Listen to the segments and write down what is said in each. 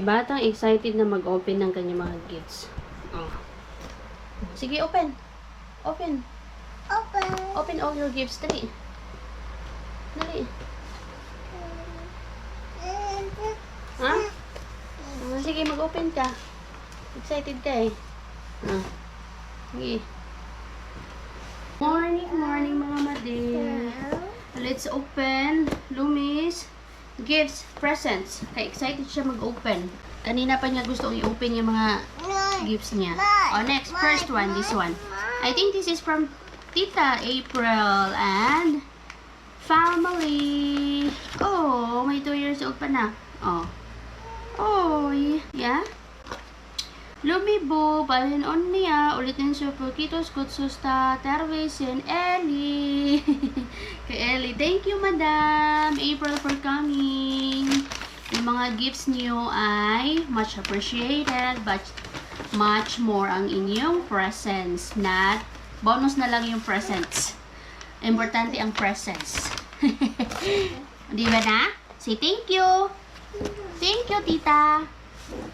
batang excited na mag-open ng kanyang mga gifts. Oh. Sige, open. Open. Open all your gifts. Dali. Dali. Ha? Sige, mag-open ka. Excited ka eh. Sige. Morning mga madir. Let's open Lumi's gifts, presents. Kaya excited siya mag-open. Kanina pa niya gusto i-open yung mga gifts niya. Oh, next, first one, this one. I think this is from Tita April and family. Oh, may 2 years old pa na. Oh. Oh, yeah. Lumibo, balhin on niya, ulitin siya po, kitos, kutsusta, tervesin, Ellie. Kay Ellie, thank you madam, April for coming. Yung mga gifts niyo ay much appreciated, but much more ang inyong presents. Not, bonus na lang yung presents. Importante ang presents. Di ba na? Say thank you. Thank you, tita.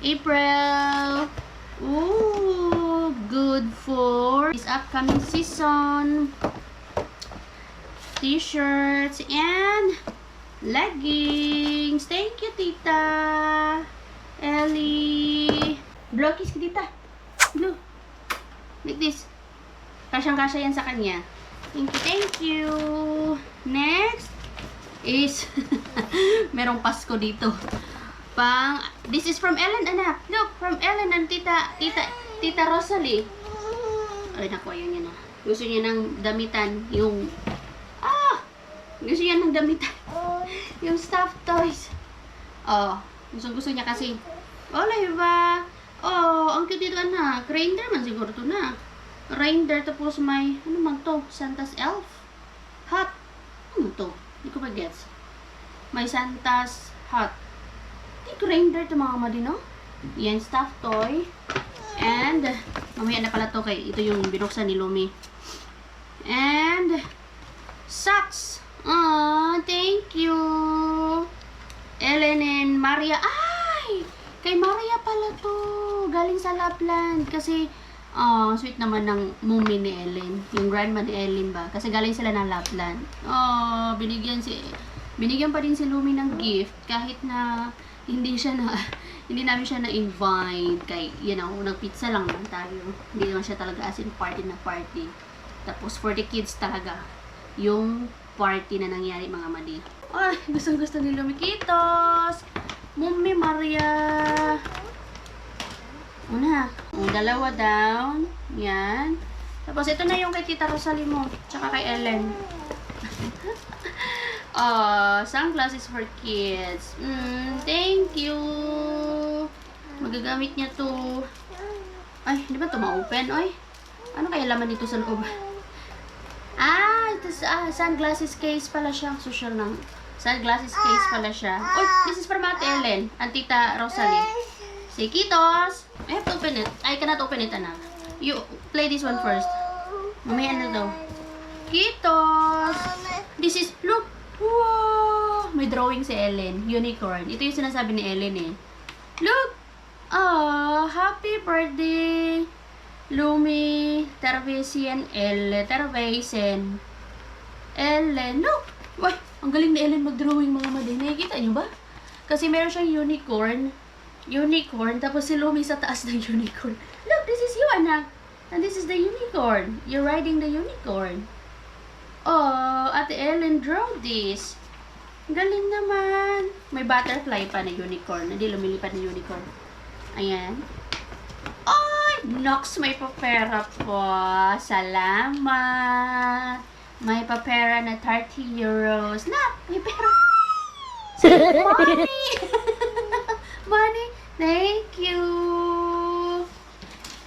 April. Ooh, good for this upcoming season. T-shirts and leggings. Thank you, tita. Ellie. Blow kiss ka, tita. Blow. Like this. Kasyang-kasya yan sa kanya. Thank you. Next is merong Pasko dito. This is from Ellen, anak. Look, from Ellen and Tita Rosalie. Ay, naku, ayun yun na. Gusto niya ng damitan, gusto niya ng damitan. Yung stuffed toys. Oh, gusto niya kasi. Oh, diba? Oh, ang cute dito, anak. Reindeer man siguro to na. Reindeer, tapos may, ano man to? Santa's elf? Hat? Ano to? Hindi ko ma-gets. May Santa's hat. Reindeer to mga madino. Yan, stuffed toy. And, mamaya na pala to kay ito yung binuksan ni Lumi. And, socks. Thank you. Ellen and Maria. Ay! Kay Maria pala to. Galing sa Lapland. Kasi, sweet naman ng mummy ni Ellen. Yung grandma ni Ellen ba? Kasi galing sila ng Lapland. Binigyan pa din si Lumi ng gift. Kahit na hindi namin siya na-invite kay, nag-pizza lang naman tayo. Hindi naman siya talaga as in party na party. Tapos for the kids talaga, yung party na nangyari mga madi. Ay, gustong-gusto ni Lumikitos! Mummy Maria! Una, dalawa down. Yan. Tapos ito na yung kay Tita Rosalie mo, tsaka kay Ellen. Sunglasses for kids. Thank you. Magagamit niya to. Ay, di ba ito ma-open? Ay, ano kaya laman dito sa loob? Ito sunglasses case pala siya. Social ng sunglasses case pala siya. Oh, this is from Ate Ellen and Tita Rosalie. Say, Kitos. I have to open it. I cannot open it, anak. You play this one first. Mamaya na daw. Kitos. This is, look. Wow! May drawing si Ellen. Unicorn. Ito yung sinasabi ni Ellen eh. Look! Happy birthday! Lumi, Tervesian, Tervesen. Ellen, look! Wait, ang galing ni Ellen mag-drawing mga madi. Nakikita nyo ba? Kasi meron siyang unicorn. Unicorn. Tapos si Lumi sa taas ng unicorn. Look, this is you, anak. And this is the unicorn. You're riding the unicorn. Ate Ellen draw this. Galing naman. May butterfly pa na unicorn. Hindi lumilipad na unicorn. Ayan. Ay! Nox, may papera po. Salamat. May papera na 30 euros. Na! May pera. Money! Money! Thank you!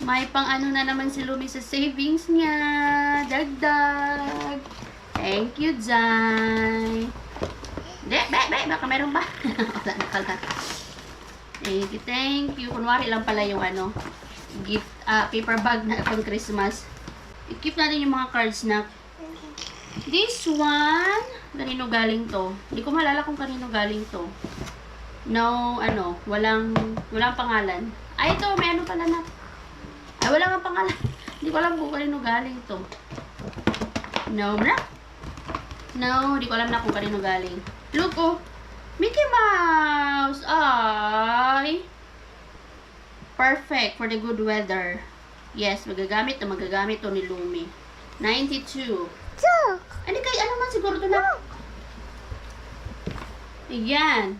May pang ano na naman si Lumi sa savings niya. Dagdag. Thank you, Zay. Baka meron ba? Wala na pala. Thank you. Kunwari lang pala yung gift, paper bag na pang Christmas. I-keep natin yung mga cards na. This one, kanino galing to? Hindi ko malala kung kanino galing to. No, walang pangalan. Ay, ito, may ano pala na. Ay, wala nga pangalan. Hindi ko alam kung kanino galing ito. No, di ko alam na kung kanino galing. Look, oh. Mickey Mouse! Ay! Perfect for the good weather. Yes, magagamit to ni Lumi. 92. Ano man siguro ito na? Ayan.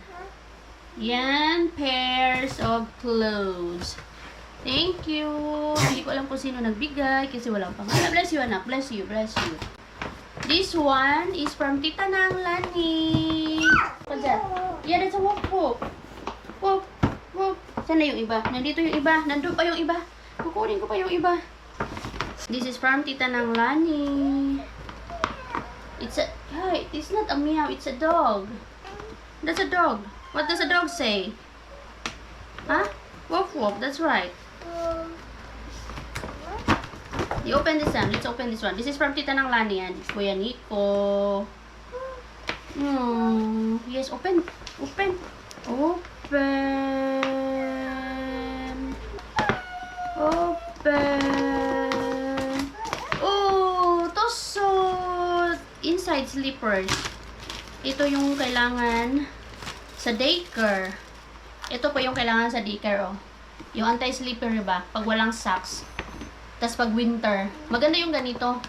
Yan, pairs of clothes. Thank you. Hindi ko alam kung sino nagbigay kasi walang pangalan. Bless you, anak. Bless you. This one is from Tita Nang Lani. What's that? Yeah, that's a whoop whoop. Whoop, whoop. Saan na yung iba? Nandito yung iba. Nandun pa yung iba. Kukunin ko pa yung iba. This is from Tita Nang Lani. It's not a meow. It's a dog. That's a dog. What does a dog say? Huh? Woof woof. That's right. You open this one. Let's open this one. This is from Tita Nang Lani yan. Kuya Nico. Yes, open. Open. Oh, tosot. Inside slippers. Ito yung kailangan sa daycare. Ito po yung kailangan sa daycare, oh. Yung anti-slipper, ba? Pag walang socks. Tapos pag winter. Maganda yung ganito.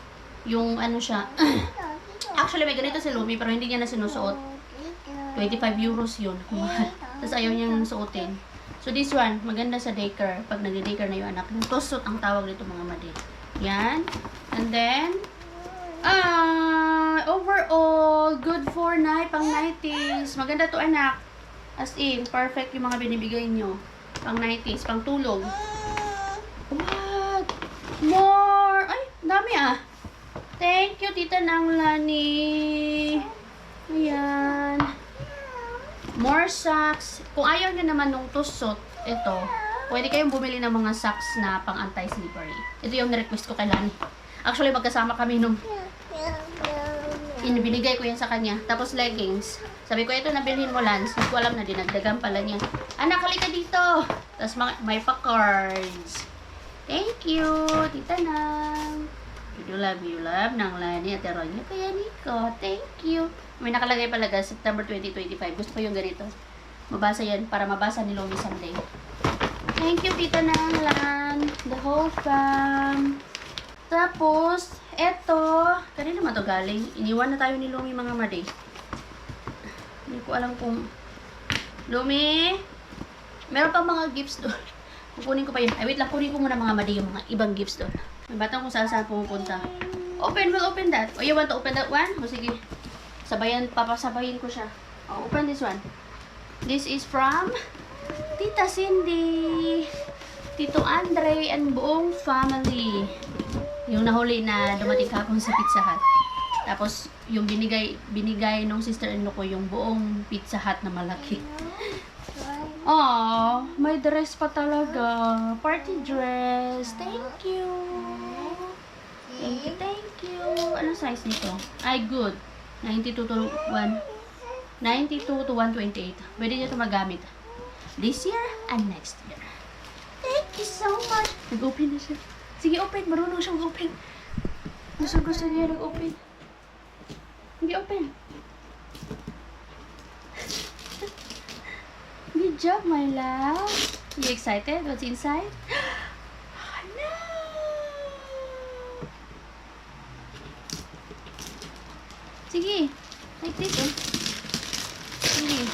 Yung ano siya. Actually, may ganito si Lumi, pero hindi niya na sinusuot. 25 euros yun. Mahal. Tapos ayaw niyang suotin. So this one, maganda sa daycare. Pag nag-daycare na yung anak. Yung tosot ang tawag nito, mga madi. Yan. And then, overall, good for pang 90s. Maganda to, anak. As in, perfect yung mga binibigay nyo. Pang 90s, pang tulog. What? More! Ay, dami ah. Thank you, Tita Nang Lani. Ayan. More socks. Kung ayaw nyo naman nung tusot, ito, pwede kayong bumili ng mga socks na pang anti-slippery. Ito yung request ko kay Lani. Actually, magkasama kami nung binigay ko yan sa kanya. Tapos leggings. Sabi ko, ito nabilhin mo, Lance. Hindi ko alam na dinagdagan pala niya. Anak, halika dito. Tapos may pa-cards. Thank you, Tita Nang. You love Nang Lani at Ronyo. Kaya Nico, thank you. May nakalagay pala September 2025. Gusto ko yung ganito. Mabasa yan para mabasa ni Lomi someday. Thank you, Tita Nang Lan. The whole fam. Tapos, eto, kanina naman to galing. Iniwan na tayo ni Lumi, mga madi. Hindi ko alam kung... Lumi, meron pa mga gifts doon. Kukunin ko pa yun. Ay, wait lang, kunin ko muna mga madi yung mga ibang gifts doon. May batang kung saan pumupunta. We'll open that. Oh, you want to open that one? O, sige. Papasabayin ko siya. Oh, open this one. This is from Tita Cindy, Tito Andre, and buong family. Yung nahuli na dumating kahapon sa Pizza Hut. Tapos, yung binigay nung sister-in-law ko yung buong Pizza Hut na malaki. Oh, may dress pa talaga. Party dress. Thank you. Thank you. Anong size nito? Ay, good. 92 to 128. Pwede niya ito magamit. This year and next year. Thank you so much. Nag-open na siya. Sige, open. Marunong siyang open. Gusto niya nag-open. Hindi open. Good job, my love. You excited? What's inside? No! Sige. Like this, oh. Sige.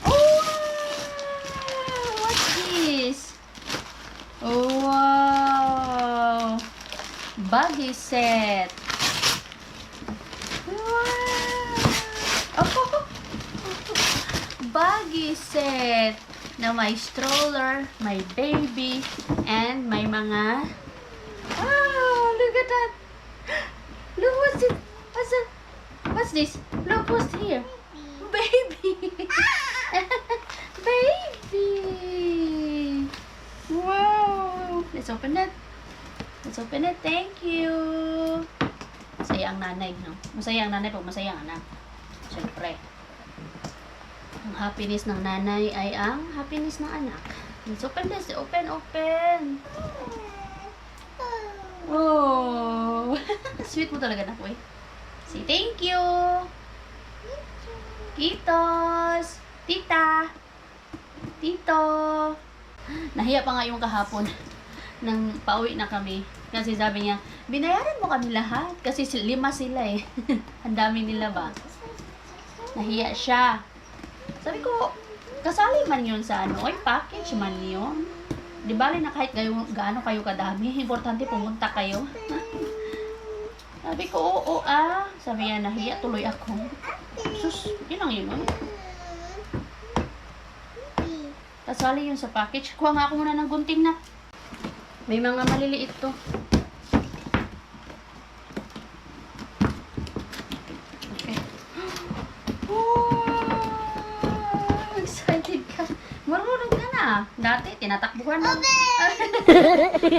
Oh, wow! What's this? Oh, wow! Buggy set. Wow! Oh! Buggy set na may stroller, my baby, and may mga... Wow! Look at that! Look, what's it? What's this? Look, what's here? Baby! Baby! Wow! Let's open it. Let's open it. Thank you! Masaya ang nanay, no? Masaya ang nanay pag masaya ang anak. Siyempre. Ang happiness ng nanay ay ang happiness ng anak. Let's open this. Open, open. Oh. Sweet mo talaga na po eh. Say thank you. Titos. Tita. Tito. Nahiya pa nga yung kahapon nang pauwi na kami. Kasi sabi niya, binayaran mo kami lahat. Kasi 5 sila eh. Ang dami nila ba? Nahiya siya. Sabi ko, kasali man yun sa ano. Ay, package man yun. Di bali na kahit gaano kayo kadami. Importante pumunta kayo. Sabi ko, oo Sabi niya, nahiya tuloy ako. Sus, yun lang yun. Kasali yun sa package. Kuha nga ako muna ng gunting na. May mga maliliit to. Okay. Oh, excited ka. Marunong ka na. Dati, tinatakbuhan mo.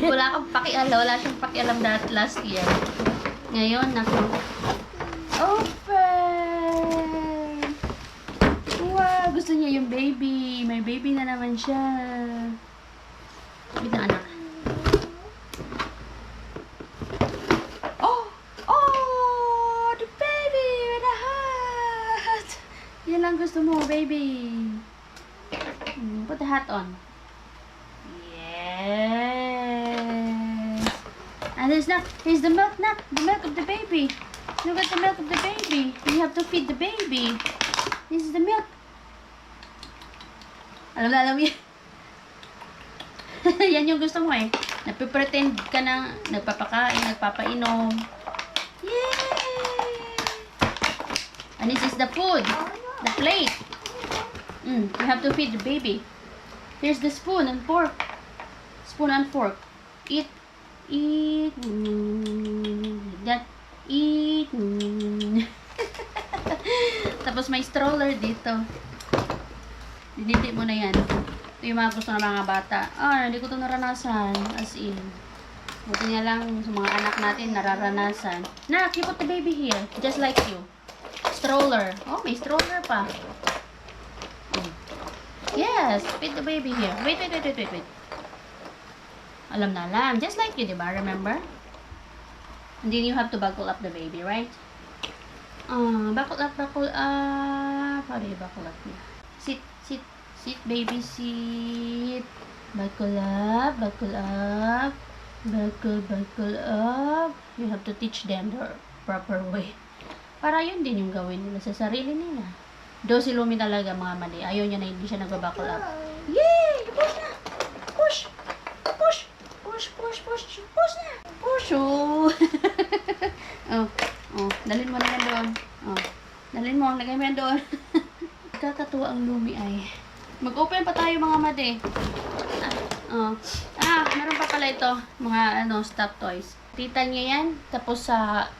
Wala kang pakialam. Wala siyang pakialam last year. Ngayon, naku. Open! Wow, gusto niya yung baby. May baby na naman siya. Wait na, anak. Oh, the baby with a hat. Yan lang gusto mo, baby. Put the hat on. Yes. And here's the milk now. The milk of the baby. Look at the milk of the baby. You have to feed the baby. This is the milk. Alam yan. Yan yung gusto mo eh. Nagpipretend ka na nagpapakain, nagpapainom. Yay! And this is the food. The plate. You have to feed the baby. Here's the spoon and fork. Spoon and fork. Eat. Eat. That. Eat. Tapos may stroller dito. Diniti mo na yan. Ito yung mga gusto ng mga bata. Hindi ko ito naranasan. As in. Buti niya lang sa mga anak natin nararanasan. Nak, you put the baby here. Just like you. Stroller. Oh, may stroller pa. Yes, put the baby here. Wait. Alam na alam. Just like you, diba? Remember? And then you have to buckle up the baby, right? Buckle up. How do you buckle up here? Sit, baby, sit. Buckle up. Buckle up. You have to teach them the proper way. Para yun din yung gawin nila sa sarili nila. Do si Lumi talaga, mga mali. Ayaw niya na hindi siya nagbabuckle up. Yay! Push na! Push na! Push, oh! Dalhin mo na yan doon. Dalhin mo, lagay mo yan doon. Kakatuwa ang Lumi ay. Mag-open pa tayo, mga madi. Meron pa pala ito. Mga, stuffed toys. Tita niya yan. Tapos sa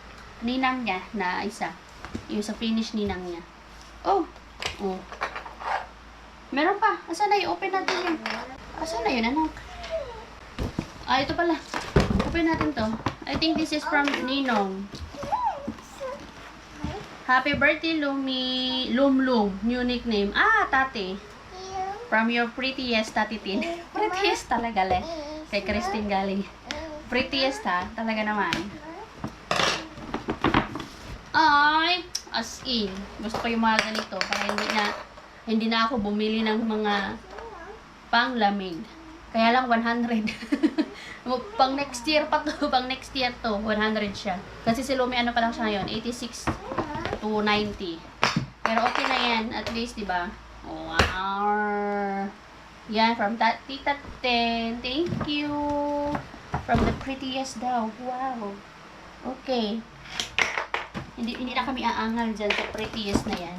ninang niya na isa. Yung sa finish ninang niya. Oh. Meron pa. Asan na yun? Open natin yun. Asan na yun, anak? Ito pala. Open natin to. I think this is from Ninong. Happy birthday, Lumi. Lum. New nickname. Tati. From your prettiest, Tati Tin. Prettiest talaga, le. Kay Christine galing. Prettiest, ha? Talaga naman. Ay, as in. Gusto ko yung mga ganito para hindi na ako bumili ng mga panglamig. Kaya lang 100. Pang next year to, 100 siya. Kasi si Lumi pa lang siya ngayon, 86 to 90. Pero okay na yan, at least, di ba? Wow. Yan, from Tita Ten. Thank you. From the prettiest daw. Wow. Okay. Hindi na kami aangal dyan sa prettiest na yan.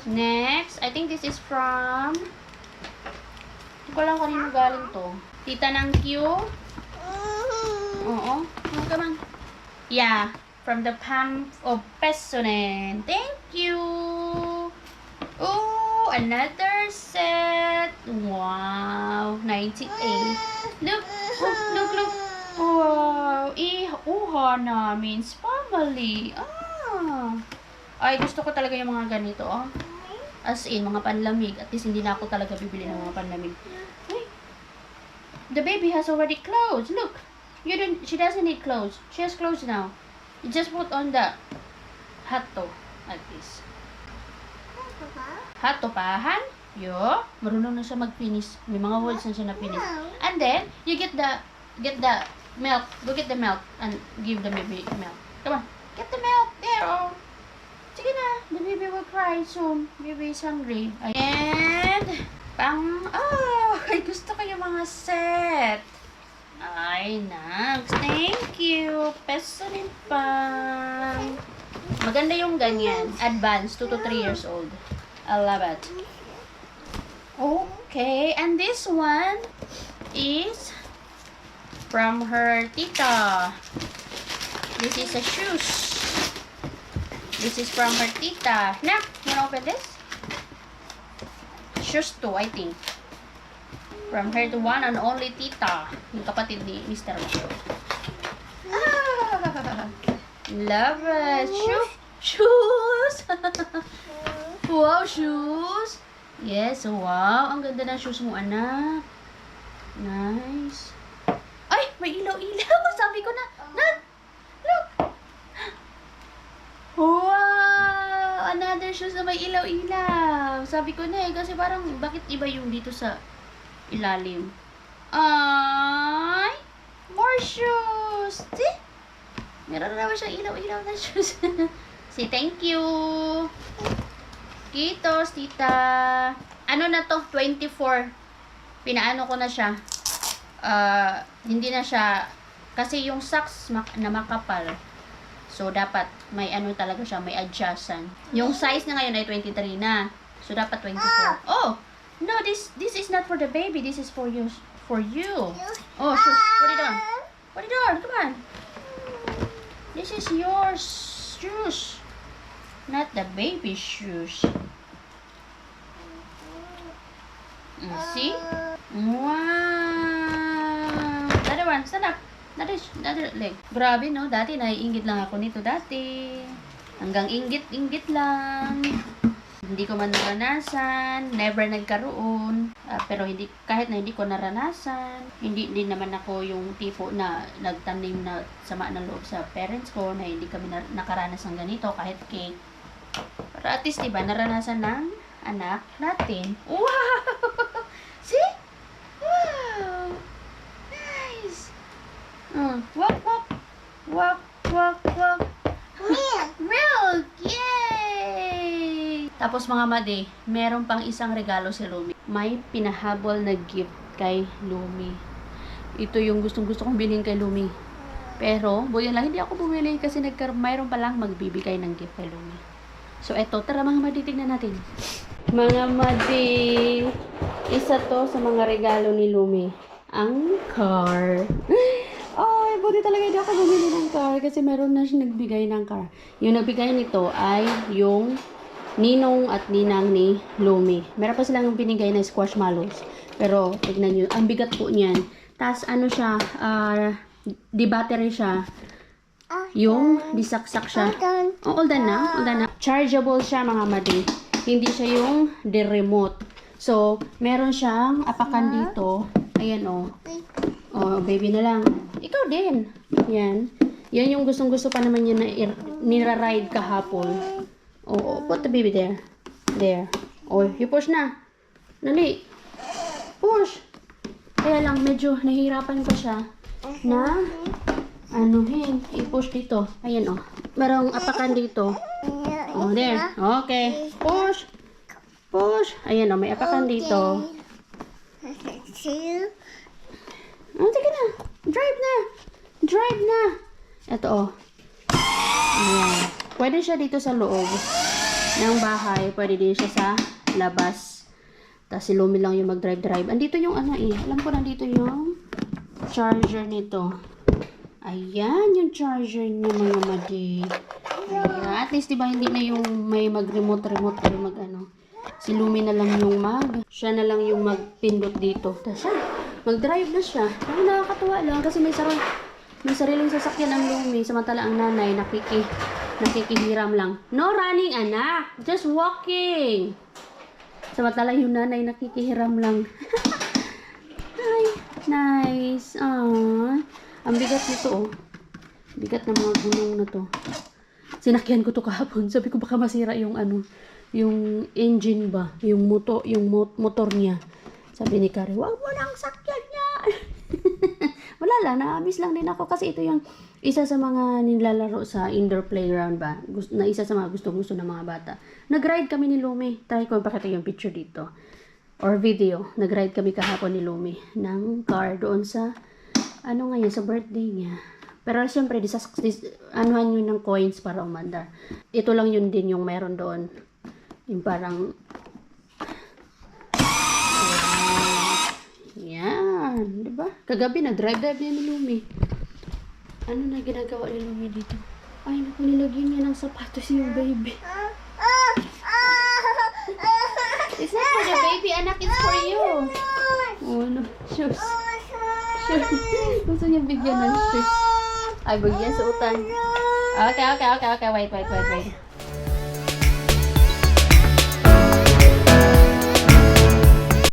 Next, I think this is from... Hindi ko lang kanino galing to. Tita ng Q. Oo. Come on. Yeah. From the Palm of Pesonen. Thank you. Oh, another set. Wow. 98. Look. Look. Wow. Uhana means family. Ay, gusto ko talaga yung mga ganito, oh. As in, mga panlamig. At least hindi na ako talaga bibili ng mga panlamig. Ay, the baby has already clothes. Look. She doesn't need clothes. She has clothes now. You just put on the hot to. Like this. Hot topahan. Yo. Marunong na siya mag-finish. May mga words na siya na finish. And then, you get the milk. Go get the milk and give the baby milk. Come on. Get the milk. There. Oh. Sige na. The baby will cry soon. Baby is hungry. And, ay, gusto ko yung mga set. Ay, Nags. Thank you. Peso rin pa. Maganda yung ganyan. Advanced. 2 to 3 years old. I love it. Okay. And this one is from her tita. This is a shoes. This is from her tita. Nak, you wanna open this? Shoes too, I think. From her to one and only tita. Yung kapatid ni Mr. Love it. Shoes. Wow, shoes. Yes, wow. Ang ganda ng shoes mo, anak. Nice. Ay, may ilaw-ilaw. Sabi ko na. Look. Wow. Another shoes na may ilaw-ilaw. Sabi ko na kasi parang bakit iba yung dito sa ilalim. Ay! More shoes! See? Meron na naman siyang ilaw-ilaw na shoes. Say thank you! Kitos, tita! Ano na to? 24. Pinaano ko na siya. Hindi na siya, kasi yung socks na makapal. So, dapat may ano talaga siya, may adjustan. Yung size na ngayon ay 23 na. So, dapat 24. Oh! No, this is not for the baby. This is for you. Oh, shoes. Put it on. Put it on. Come on. This is your shoes. Not the baby shoes. See? Wow. Another one. Stand up. Another leg. Grabe, no? Dati, naiingit lang ako nito dati. Hanggang inggit lang. Hindi ko man naranasan, never nagkaroon, pero kahit na hindi ko naranasan, hindi din naman ako yung tipo na nagtanim na sama ng loob sa parents ko na hindi kami nakaranas ng ganito kahit cake. Pero at least diba, naranasan ng anak natin. Wow! See? Wow! Nice! Walk, walk! Walk, walk, walk! Milk! Yay! Tapos mga madi, meron pang isang regalo si Lumi. May pinahabol na gift kay Lumi. Ito yung gustong-gusto kong bilhin kay Lumi. Pero, buyan lang, hindi ako bumili kasi mayroon palang magbibigay ng gift kay Lumi. So, eto, tara mga madi, tignan natin. Mga madi, isa to sa mga regalo ni Lumi. Ang car. Ay, buti talaga hindi ako bumili ng car kasi meron na siya nagbigay ng car. Yung nagbigay nito ay yung ninong at ninang ni Lumi. Meron pa silang binigay na squashmallows. Pero, tignan nyo, ang bigat po niyan. Tapos, ano siya, di battery siya. Yung, disaksak siya. Oh, all done na. All done na. Chargeable siya, mga madi. Hindi siya yung remote. So, meron siyang apakan dito. Ayan, oh. Oh, baby na lang. Ikaw din. Yan. Yan yung gustong-gusto pa naman yun na nira-ride kahapon. Oh, put the baby there. There. Oh, you push na. Nali. Push. Kaya lang, medyo nahihirapan ko siya na anuhin. I-push dito. Ayan, oh. Merong apakan dito. Oh, there. Okay. Push. Push. Ayan, oh. May apakan dito. Oh, sige na. Drive na. Drive na. Ito, oh. Ayan. Pwede siya dito sa loob ng bahay. Pwede din siya sa labas. Tapos si Lumi lang yung mag-drive-drive. Andito yung ano eh. Alam ko nandito yung charger nito. Ayan yung charger niya mga madi. Ayan. At least diba hindi na yung may mag-remote or mag-ano. Si Lumi na lang yung siya na lang yung magpindot dito. Tapos siya, mag-drive na siya. Pero nakakatuwa lang kasi may sariling sasakyan ng Lumi. Samantala ang nanay nakikihiram lang. No running, anak. Just walking. Samantala yung nanay nakikihiram lang. Ay, nice. Ang bigat nito, oh. Bigat ng mga gulong na to. Sinakyan ko to kahapon. Sabi ko baka masira yung yung engine ba, yung motor niya. Sabi ni Kari, wag mo nang sakyan niya. Wala lang, na-miss lang din ako kasi ito yung isa sa mga nilalaro sa indoor playground ba, na isa sa mga gusto-gusto ng mga bata. Nag-ride kami ni Lumi. Try ko ipakita yung picture dito. Or video. Nag-ride kami kahapon ni Lumi ng car doon sa, sa birthday niya. Pero siyempre, anuhan yun ng coins para umandar. Ito lang yun din yung meron doon. Yung parang, yan. Diba? Kagabi, nag-drive niya ni Lumi. Ano na ginagawa ni Lumi dito? Ay, naku, nilagyan niya ng sapatos yung baby. It's not for the baby, anak. It's for you. Oh, no. Shoes. Shoes. Gusto niya bigyan ng shoes. Ay, bigyan suotan. Okay. Wait.